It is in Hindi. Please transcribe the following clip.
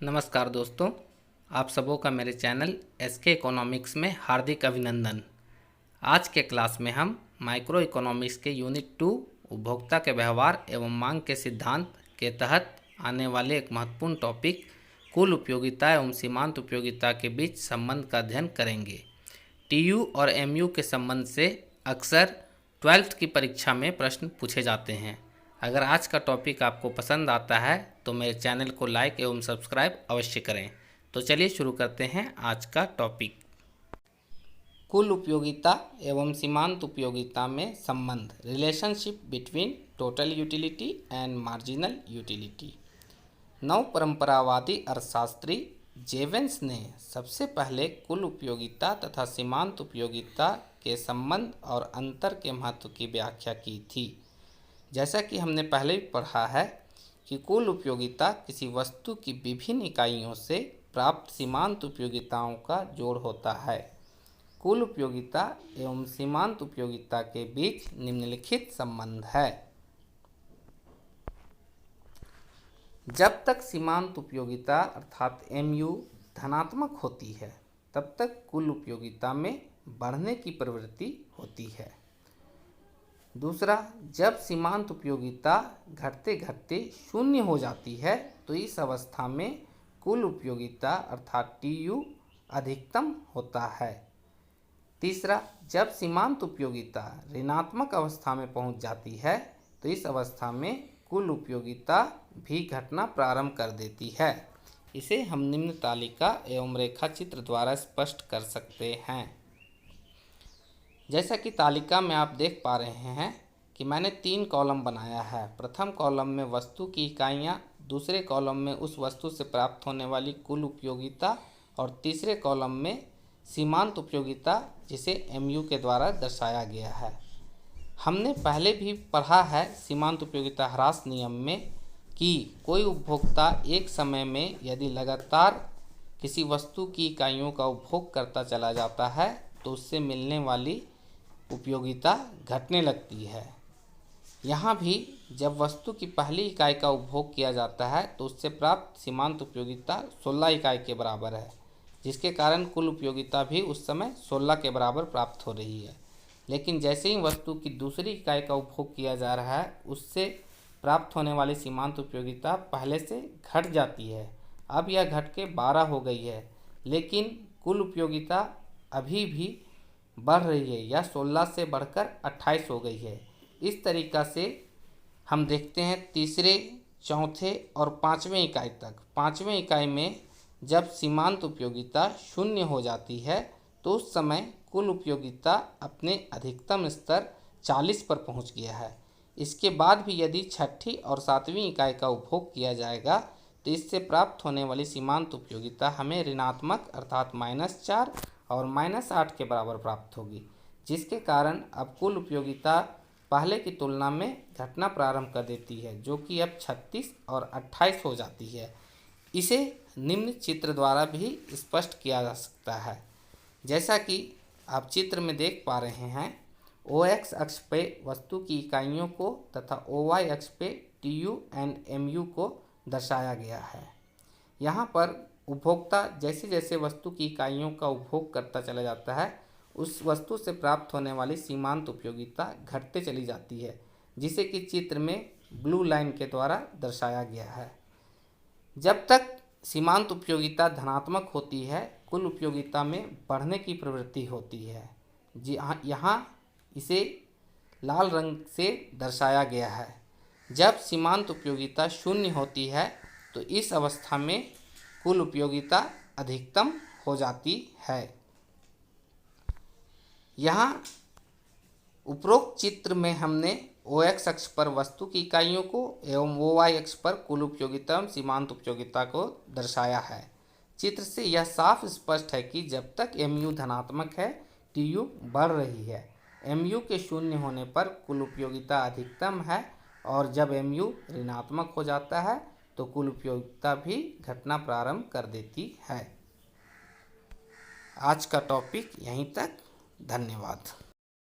नमस्कार दोस्तों, आप सबों का मेरे चैनल एसके इकोनॉमिक्स में हार्दिक अभिनंदन। आज के क्लास में हम माइक्रो इकोनॉमिक्स के यूनिट 2 उपभोक्ता के व्यवहार एवं मांग के सिद्धांत के तहत आने वाले एक महत्वपूर्ण टॉपिक कुल उपयोगिता एवं सीमांत उपयोगिता के बीच संबंध का अध्ययन करेंगे। टीयू और एमयू के संबंध से अक्सर 12th की परीक्षा में प्रश्न पूछे जाते हैं। अगर आज का टॉपिक आपको पसंद आता है तो मेरे चैनल को लाइक एवं सब्सक्राइब अवश्य करें। तो चलिए शुरू करते हैं आज का टॉपिक। कुल उपयोगिता एवं सीमांत उपयोगिता में संबंध, relationship between total utility and marginal utility. नव परंपरावादी अर्थशास्त्री जेवेंस ने सबसे पहले कुल उपयोगिता तथा सीमांत उपयोगिता के संबंध और अंतर के महत्व की व्याख्या की थी। जैसा कि हमने पहले भी पढ़ा है कि कुल उपयोगिता किसी वस्तु की विभिन्न इकाइयों से प्राप्त सीमांत उपयोगिताओं का जोड़ होता है। कुल उपयोगिता एवं सीमांत उपयोगिता के बीच निम्नलिखित संबंध है। जब तक सीमांत उपयोगिता अर्थात एमयू धनात्मक होती है तब तक कुल उपयोगिता में बढ़ने की प्रवृत्ति होती है। दूसरा, जब सीमांत उपयोगिता घटते घटते शून्य हो जाती है तो इस अवस्था में कुल उपयोगिता अर्थात टीयू अधिकतम होता है। तीसरा, जब सीमांत उपयोगिता ऋणात्मक अवस्था में पहुंच जाती है तो इस अवस्था में कुल उपयोगिता भी घटना प्रारंभ कर देती है। इसे हम निम्न तालिका एवं रेखा चित्र द्वारा स्पष्ट कर सकते हैं। जैसा कि तालिका में आप देख पा रहे हैं कि मैंने 3 कॉलम बनाया है। प्रथम कॉलम में वस्तु की इकाइयाँ, दूसरे कॉलम में उस वस्तु से प्राप्त होने वाली कुल उपयोगिता और तीसरे कॉलम में सीमांत उपयोगिता जिसे एमयू के द्वारा दर्शाया गया है। हमने पहले भी पढ़ा है सीमांत उपयोगिता ह्रास नियम में कि कोई उपभोक्ता एक समय में यदि लगातार किसी वस्तु की इकाइयों का उपभोग करता चला जाता है तो उससे मिलने वाली उपयोगिता घटने लगती है। यहाँ भी जब वस्तु की पहली इकाई का उपभोग किया जाता है तो उससे प्राप्त सीमांत उपयोगिता 16 इकाई के बराबर है, जिसके कारण कुल उपयोगिता भी उस समय 16 के बराबर प्राप्त हो रही है। लेकिन जैसे ही वस्तु की दूसरी इकाई का उपभोग किया जा रहा है उससे प्राप्त होने वाली सीमांत उपयोगिता पहले से घट जाती है। अब यह घट के 12 हो गई है, लेकिन कुल उपयोगिता अभी भी बढ़ रही है। यह 16 से बढ़कर 28 हो गई है। इस तरीक़ा से हम देखते हैं तीसरे, चौथे और 5वें इकाई तक। 5वें इकाई में जब सीमांत उपयोगिता शून्य हो जाती है तो उस समय कुल उपयोगिता अपने अधिकतम स्तर 40 पर पहुंच गया है। इसके बाद भी यदि छठी और 7वीं इकाई का उपभोग किया जाएगा तो इससे प्राप्त होने वाली सीमांत उपयोगिता हमें ऋणात्मक अर्थात -4 और -8 के बराबर प्राप्त होगी, जिसके कारण अब कुल उपयोगिता पहले की तुलना में घटना प्रारंभ कर देती है, जो कि अब 36 और 28 हो जाती है। इसे निम्न चित्र द्वारा भी स्पष्ट किया जा सकता है। जैसा कि आप चित्र में देख पा रहे हैं, OX अक्ष पे वस्तु की इकाइयों को तथा OY अक्ष पे TU एंड MU को दर्शाया गया है। यहाँ पर उपभोक्ता जैसे जैसे वस्तु की इकाइयों का उपभोग करता चला जाता है उस वस्तु से प्राप्त होने वाली सीमांत उपयोगिता घटते चली जाती है, जिसे कि चित्र में ब्लू लाइन के द्वारा दर्शाया गया है। जब तक सीमांत उपयोगिता धनात्मक होती है कुल उपयोगिता में बढ़ने की प्रवृत्ति होती है। जी हाँ, यहाँ इसे लाल रंग से दर्शाया गया है। जब सीमांत उपयोगिता शून्य होती है तो इस अवस्था में कुल उपयोगिता अधिकतम हो जाती है। यहाँ उपरोक्त चित्र में हमने OX अक्ष पर वस्तु की इकाइयों को एवं OY अक्ष पर कुल उपयोगिता एवं सीमांत उपयोगिता को दर्शाया है। चित्र से यह साफ स्पष्ट है कि जब तक MU धनात्मक है TU बढ़ रही है। MU के शून्य होने पर कुल उपयोगिता अधिकतम है और जब MU ऋणात्मक हो जाता है तो कुल उपयोगिता भी घटना प्रारंभ कर देती है। आज का टॉपिक यहीं तक। धन्यवाद।